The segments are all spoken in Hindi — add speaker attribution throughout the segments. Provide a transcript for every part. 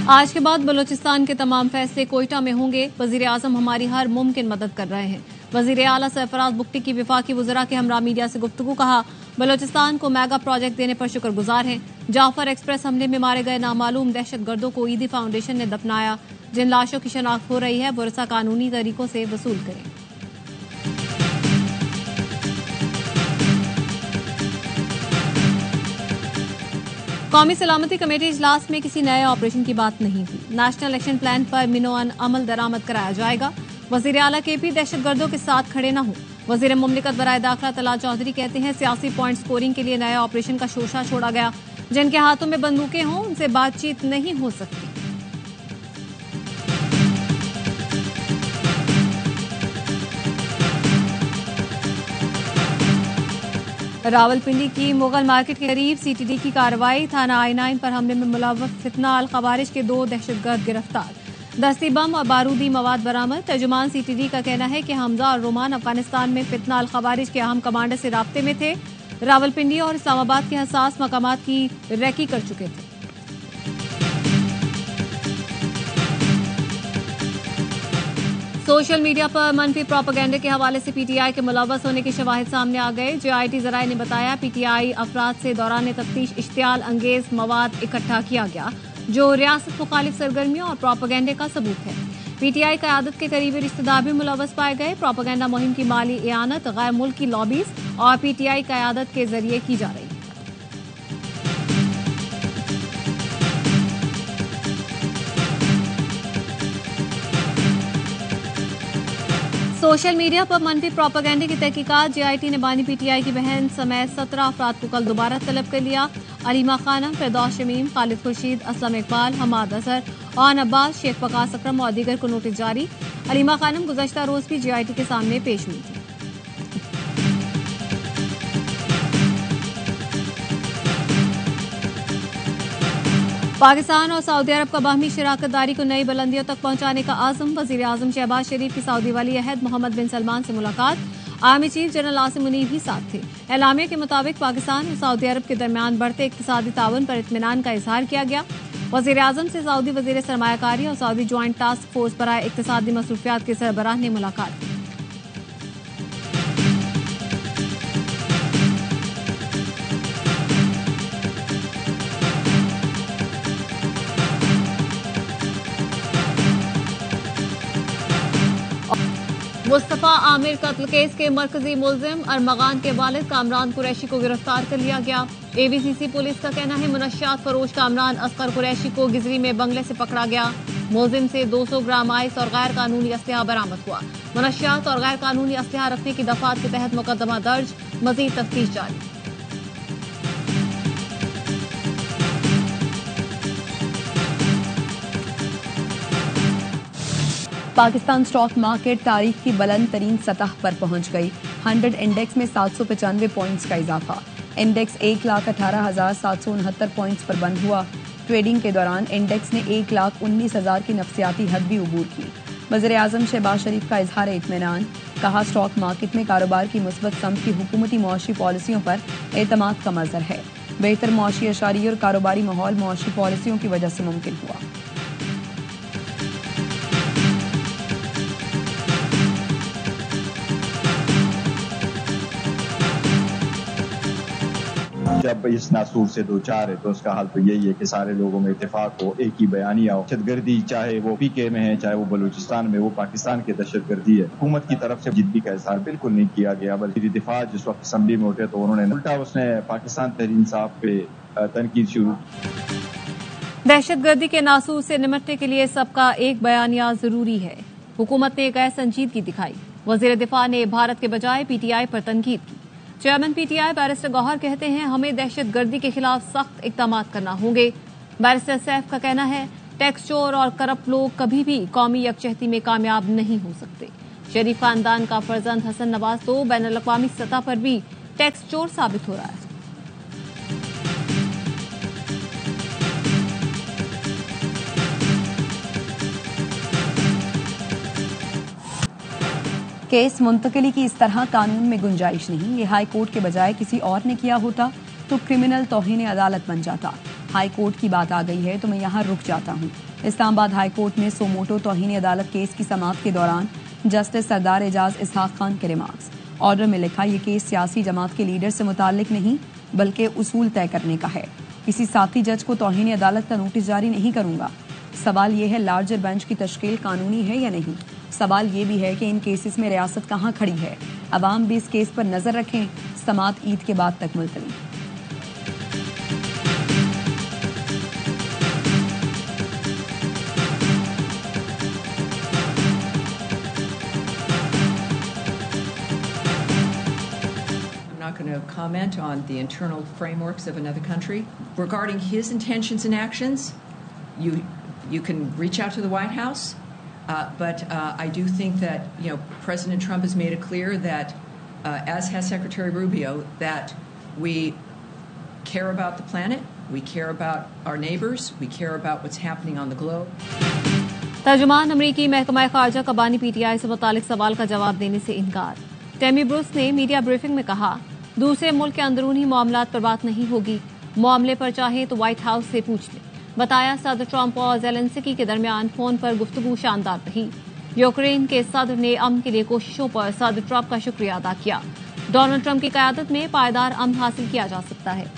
Speaker 1: आज के बाद बलूचिस्तान के तमाम फैसले कोयटा में होंगे। वजीर आजम हमारी हर मुमकिन मदद कर रहे हैं। वजीर आला सरफराज बुगटी की विफाकी वज़रा के हमरा मीडिया से गुफ्तगू। कहा, बलूचिस्तान को मेगा प्रोजेक्ट देने पर शुक्रगुजार हैं। जाफर एक्सप्रेस हमले में मारे गए नामालूम दहशतगर्दों को ईदी फाउंडेशन ने दफनाया। जिन लाशों की शनाख्त हो रही है वर्सा कानूनी तरीकों से वसूल करें। कौमी सलामती कमेटी इजलास में किसी नए ऑपरेशन की बात नहीं हुई। नेशनल एक्शन प्लान पर मिनोअन अमल दरामद कराया जाएगा। वजीर आला केपी दहशतगर्दों के साथ खड़े न हो। वजीर मुमलिकत बराए दाखिला तलाल चौधरी कहते हैं, सियासी पॉइंट स्कोरिंग के लिए नए ऑपरेशन का शोशा छोड़ा गया। जिनके हाथों में बंदूकें हों उनसे बातचीत नहीं हो सकती। रावलपिंडी की मुगल मार्केट के करीब सीटीडी की कार्रवाई। थाना I9 पर हमले में मुलव्वस फितना अल खवारिज के 2 दहशतगर्द गिरफ्तार। दस्ती बम और बारूदी मवाद बरामद। तर्जुमान सीटीडी का कहना है कि हमजा और रोमान अफगानिस्तान में फितना अल खवारिज के अहम कमांडर से राब्ते में थे। रावलपिंडी और इस्लामाबाद के हसास मकामात की रैकी कर चुके थे। सोशल मीडिया पर मनफी प्रोपेगेंडा के हवाले से पीटीआई के मुलव्वस होने के शवाहिद सामने आ गए। जेआईटी जराये ने बताया, पीटीआई अफराद से दौरान तफ्तीश इश्तियाल अंगेज मवाद इकट्ठा किया गया जो रियासत मुखालिफ सरगर्मियों और प्रोपेगेंडे का सबूत है। पीटीआई क़यादत के करीबी रिश्तेदार भी मुलव्वस पाए गए। प्रोपेगेंडा मुहिम की माली इयानत गैर मुल्की लॉबीज और पीटीआई क़यादत के जरिए की जा रही है। सोशल मीडिया पर मनफी प्रोपेगेंडे की तहकीकात। जेआईटी ने बानी पीटीआई की बहन समेत 17 अफराद को कल दोबारा तलब कर लिया। अलीमा खानम, फिरदौस शमीम, खालिद खुर्शीद, असलम इकबाल, हमाद अजहर, ऑन अब्बास, शेख वकास अकरम और दीगर को नोटिस जारी। अलीमा खानम गुज़श्ता रोज भी जेआईटी के सामने पेश हुई थी। पाकिस्तान और सऊदी अरब का बाहमी शराकतदारी को नई बुलंदियों तक पहुंचाने का आज़म। वज़ीर आज़म शहबाज शरीफ की सऊदी वली अहद मोहम्मद बिन सलमान से मुलाकात। Army chief general Asim Munir भी साथ थे। एलामिया के मुताबिक पाकिस्तान और सऊदी अरब के दरमियान बढ़ते इक्तिसादी ताउन पर इत्मीनान का इजहार किया गया। वज़ीर आज़म से सऊदी वज़ीर सरमायाकारी और सऊदी ज्वाइंट टास्क फोर्स बराए इक्तिसादी मसरूफियात के सरबराह ने मुलाकात की। मुस्तफा आमिर कत्ल केस के मरकजी मुलजिम अरमगान के वालिद कामरान कुरैशी को गिरफ्तार कर लिया गया। एबीसीसी पुलिस का कहना है, मुनशियात फरोश कामरान असगर कुरैशी को गिजरी में बंगले से पकड़ा गया। मुलजिम से 200 ग्राम आइस और गैर कानूनी असलहा बरामद हुआ। मुनशियात और गैर कानूनी असलहा रखने की दफात के तहत मुकदमा दर्ज, मजीद तफ्तीश जारी।
Speaker 2: पाकिस्तान स्टॉक मार्केट तारीख की बुलंद तरीन सतह पर पहुंच गई। 100 इंडेक्स में 795 पॉइंट्स का इजाफा। इंडेक्स 1,18,769 पॉइंट्स पर बंद हुआ। ट्रेडिंग के दौरान इंडेक्स ने 1,19,000 की नफसियाती हद भी अबूर की। वज़ीर आज़म शहबाज शरीफ का इजहार इत्मीनान। कहा, स्टॉक मार्केट में कारोबार की मुस्बत समत की हुकूमती मुआशी पॉलिसियों पर एतमाद का मंजर है। बेहतर मुआशी अशारी और कारोबारी माहौल मुआशी पॉलिसियों की वजह से मुमकिन हुआ।
Speaker 3: जब इस नासूर से दो चार है तो उसका हाल तो यही है कि सारे लोगों में इत्तेफाक हो, एक ही बयानिया हो। दहशतगर्दी चाहे वो पीके में है, चाहे वो बलूचिस्तान में, वो पाकिस्तान की दहशतगर्दी है। हुकूमत की तरफ से जिद्दी का इजहार बिल्कुल नहीं किया गया, बल्कि दिफा जिस वक्त असम्बली में उठे तो उन्होंने उल्टा उसने पाकिस्तान तहरीक इंसाफ पे तनकीद शुरू।
Speaker 1: दहशतगर्दी के नासूर से निपटने के लिए सबका एक बयानिया जरूरी है। हुकूमत ने गैर संजीदगी दिखाई। वजीर दिफा ने भारत के बजाय पीटीआई पर तनकीद की। चेयरमैन पीटीआई बैरिस्टर गौहर कहते हैं, हमें दहशतगर्दी के खिलाफ सख्त इकदाम करना होंगे। बैरिस्टर सैफ का कहना है, टैक्स चोर और करप्ट लोग कभी भी कौमी यकजहती में कामयाब नहीं हो सकते। शरीफ खानदान का फर्जंद हसन नवाज तो बैनुल अक़वामी सतह पर भी टैक्स चोर साबित हो रहा है।
Speaker 2: केस मुंतकिली की इस तरह कानून में गुंजाइश नहीं। ये हाई कोर्ट के बजाय किसी और ने किया होता तो क्रिमिनल तौहीन अदालत बन जाता। हाई कोर्ट की बात आ गई है तो मैं यहाँ रुक जाता हूँ। इस्लामाबाद हाईकोर्ट में सोमोटो तौहीन अदालत केस की समाअत के दौरान जस्टिस सरदार एजाज इसहाक खान के रिमार्क्स। ऑर्डर में लिखा, ये केस सियासी जमात के लीडर से मुताल्लिक नहीं बल्कि उसूल तय करने का है। किसी साथी जज को तौहीन अदालत का नोटिस जारी नहीं करूंगा। सवाल यह है, लार्जर बेंच की तश्कील कानूनी है या नहीं। सवाल ये भी है कि इन केसेस में रियासत कहाँ खड़ी है। अवाम भी इस केस पर नजर रखें। समाअत ईद के बाद तक मुलतवी।
Speaker 4: Not going to comment on the internal frameworks of another country. Regarding his intentions and actions, you can reach out to the White House, but I do think that President Trump has made it clear that, as has Secretary Rubio, that we care about the planet, we care about our neighbors, we care about what's happening on the globe.
Speaker 1: तर्जुमान अमरीकी महकमा खारजा का बानी पीटीआई से मुतालिक सवाल का जवाब देने से इनकार। टेमी ब्रूस ने मीडिया ब्रीफिंग में कहा, दूसरे मुल्क के अंदरूनी मामलात पर बात नहीं होगी, मामले पर चाहे तो व्हाइट हाउस से पूछ लें। बताया, सदर ट्रंप और ज़ेलेंस्की के दरमियान फोन पर गुफ्तगू शानदार रही। यूक्रेन के सदर ने अमन के लिए कोशिशों पर सदर ट्रंप का शुक्रिया अदा किया। डोनाल्ड ट्रंप की क़यादत में पायदार अमन हासिल किया जा सकता है।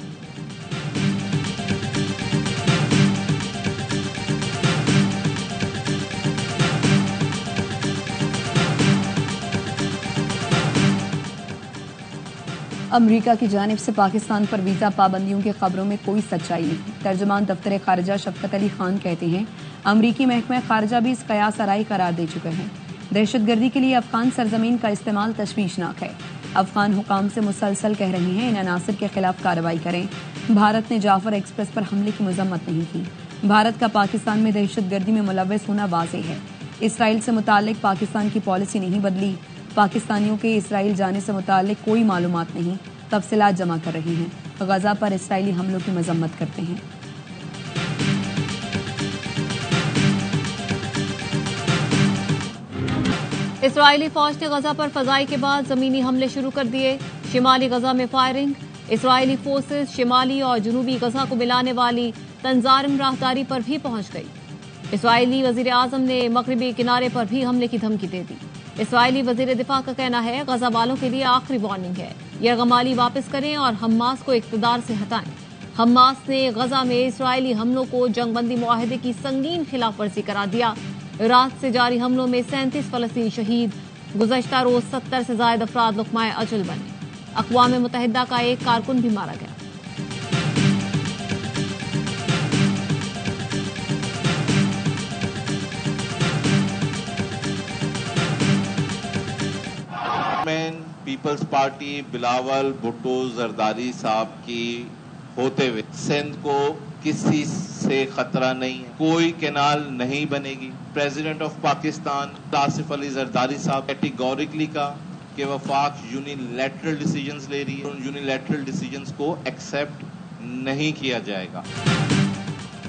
Speaker 2: अमरीका की जानिब से पाकिस्तान पर वीज़ा पाबंदियों की खबरों में कोई सच्चाई नहीं। तर्जुमान दफ्तर खारजा शफकत अली खान कहते हैं, अमरीकी महकमा खारजा भी इस कयास आराई करार दे चुके हैं। दहशतगर्दी के लिए अफगान सरजमीन का इस्तेमाल तशवीशनाक है। अफगान हुकाम से मुसलसल कह रहे हैं, इन अनासर के खिलाफ कार्रवाई करें। भारत ने जाफर एक्सप्रेस पर हमले की मजम्मत नहीं की। भारत का पाकिस्तान में दहशतगर्दी में मुलव्वस होना वाज़ेह है। इसराइल से मुताल्लिक पाकिस्तान की पॉलिसी नहीं बदली। पाकिस्तानियों के इसराइल जाने से मुताल्लिक कोई मालूमात नहीं, तफसीलात जमा कर रही हैं। गजा पर इसराइली हमलों की मजम्मत करते हैं।
Speaker 1: इसराइली फौज ने गजा पर फजाई के बाद जमीनी हमले शुरू कर दिए। शिमाली गजा में फायरिंग। इसराइली फोर्सेस शिमाली और जनूबी गजा को मिलाने वाली तंजारिम राहदारी पर भी पहुंच गई। इसराइली वजीर आजम ने मगरबी किनारे पर भी हमले की धमकी दे दी। इसराइली वजीर दिफा का कहना है, गजा वालों के लिए आखिरी वार्निंग है, यरगमाली वापस करें और हम्मास को इक्तदार से हटाएं। हम्मास ने गजा में इसराइली हमलों को जंगबंदी मुआहदे की संगीन खिलाफ वर्जी करार दिया। रात से जारी हमलों में 37 फलस्तीनी शहीद। गुज़श्ता रोज 70 से ज्यादा अफराद लुक़माए अजल बने। अक़वाम मुत्तहिदा का एक कारकुन भी मारा गया।
Speaker 5: पीपल्स पार्टी बिलावल भुट्टो जरदारी साहब की होते हुए सिंध को किसी से खतरा नहीं है, कोई कैनाल नहीं बनेगी। प्रेसिडेंट ऑफ पाकिस्तान आसिफ अली जरदारी साहब कैटेगोरिकली का कि वफाक यूनिलैटरल डिसीजंस ले रही है, उन यूनिलैटरल डिसीजंस को एक्सेप्ट नहीं किया जाएगा।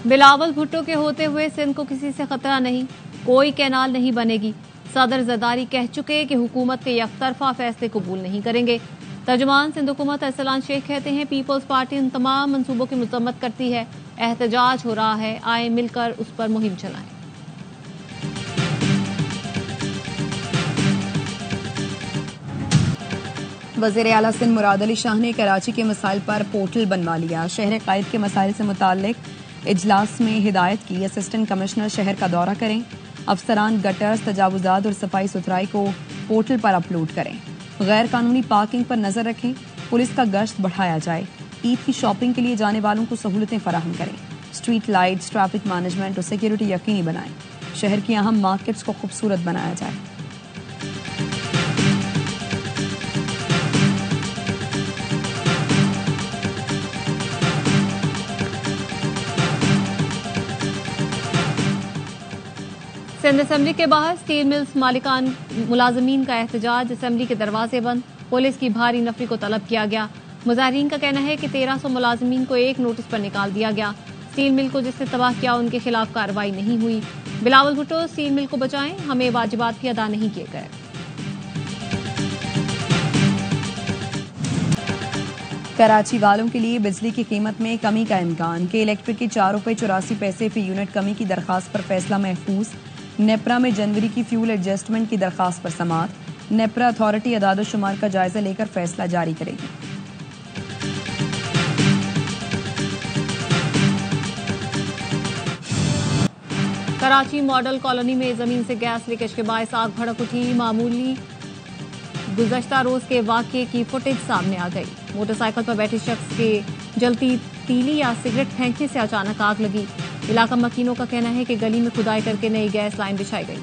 Speaker 1: बिलावल भुट्टो के होते हुए सिंध को किसी से खतरा नहीं, कोई कैनाल नहीं बनेगी। सदर जरदारी कह चुके कि हुकूमत के यकतरफा फैसले कबूल नहीं करेंगे। तर्जुमान सिंध हुकूमत अरसलान शेख कहते हैं, पीपल्स पार्टी उन तमाम मंसूबों की मजम्मत करती है। एहतजाज हो रहा है, आए मिलकर उस पर मुहिम चलाएं।
Speaker 2: वज़ीर आला सिंध मुराद अली शाह ने कराची के मसाइल पर पोर्टल बनवा लिया। शहर कायद के मसाइल से मुताल्लिक इजलास में हिदायत की, असिस्टेंट कमिश्नर शहर का दौरा करें। अफसरान गटर्स, तजावुजात और सफाई सुथराई को पोर्टल पर अपलोड करें। गैर कानूनी पार्किंग पर नजर रखें। पुलिस का गश्त बढ़ाया जाए। ईद की शॉपिंग के लिए जाने वालों को सहूलतें फराहम करें। स्ट्रीट लाइट्स, ट्रैफिक मैनेजमेंट और सिक्योरिटी यकीनी बनाएं। शहर की अहम मार्केट्स को खूबसूरत बनाया जाए।
Speaker 1: सिंध असेंबली के बाहर स्टील मिल्स मालिकान मुलाजमीन का एहतजाज। असेंबली के दरवाजे बंद। पुलिस की भारी नफरी को तलब किया गया। मुजाहिरीन का कहना है कि 1300 मुलाजमीन को एक नोटिस पर निकाल दिया गया। स्टील मिल को जिसने तबाह किया उनके खिलाफ कार्रवाई नहीं हुई। बिलावल भुट्टो, स्टील मिल को बचाएं, हमें वाजिबात भी अदा नहीं किए गए।
Speaker 2: कराची वालों के लिए बिजली की कीमत में कमी का इम्कान के इलेक्ट्रिक की 4 रुपये 84 पैसे फी यूनिट कमी की दरखास्त पर फैसला महफूज। नेपरा में जनवरी की फ्यूल एडजस्टमेंट की दरखास्त पर समाअत। नेपरा अथॉरिटी अदाद-ओ-शुमार का जायजा लेकर फैसला जारी करेगी।
Speaker 1: कराची मॉडल कॉलोनी में जमीन से गैस लीकेज के बायस आग भड़क उठी। मामूली गुज़श्ता रोज के वाकये की फुटेज सामने आ गई। मोटरसाइकिल पर बैठे शख्स के जलती तीली या सिगरेट फेंकने से अचानक आग लगी। इलाका मकीनों का कहना है कि गली में खुदाई करके नई गैस लाइन बिछाई गई।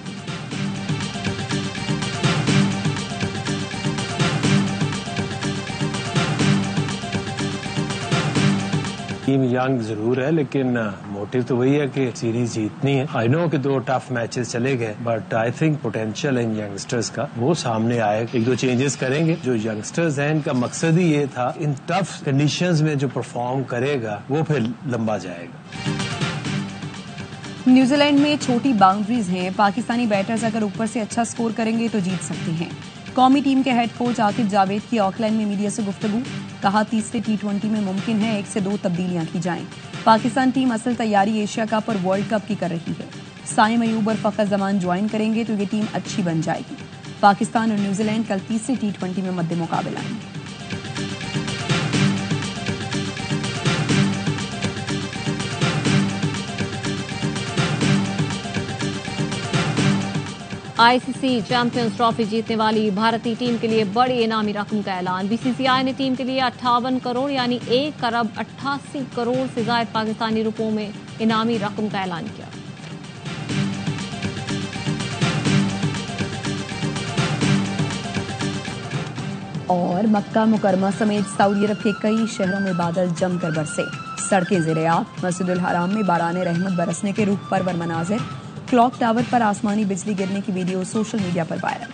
Speaker 6: टीम यंग जरूर है, लेकिन मोटिव तो वही है कि सीरीज जीतनी है। आई नो कि 2 टफ मैचेस चले गए, but I think potential in youngsters का वो सामने आए। 1-2 चेंजेस करेंगे। जो यंगस्टर्स हैं इनका मकसद ही ये था, इन टफ कंडीशंस में जो परफॉर्म करेगा वो फिर लंबा जाएगा।
Speaker 2: न्यूजीलैंड में छोटी बाउंड्रीज हैं। पाकिस्तानी बैटर्स अगर ऊपर से अच्छा स्कोर करेंगे तो जीत सकते हैं। कौमी टीम के हेड कोच आकिब जावेद की ऑकलैंड में मीडिया से गुफ्तगू। कहा तीसरे T20 में मुमकिन है 1 से 2 तब्दीलियां की जाएं। पाकिस्तान टीम असल तैयारी एशिया कप और वर्ल्ड कप की कर रही है। साइम अयूब और फखर जमान ज्वाइन करेंगे तो ये टीम अच्छी बन जाएगी। पाकिस्तान और न्यूजीलैंड कल तीसरे T20 में मद्दे मुकाबला आएंगे।
Speaker 1: आईसीसी चैंपियंस ट्रॉफी जीतने वाली भारतीय टीम के लिए बड़ी इनामी रकम का ऐलान। बीसीसीआई ने टीम के लिए 58 करोड़ यानी 1 अरब 88 करोड़ से ज्यादा पाकिस्तानी रुपयों में इनामी रकम का ऐलान किया।
Speaker 2: और मक्का मुकरमा समेत सऊदी अरब के कई शहरों में बादल जमकर बरसे। सड़कें ज़ेर-ए-आब। मस्जिदुल हराम में बाराने रहमत बरसने के रूह परवर मनाजिर। क्लॉक टावर पर आसमानी बिजली गिरने की वीडियो सोशल मीडिया पर वायरल।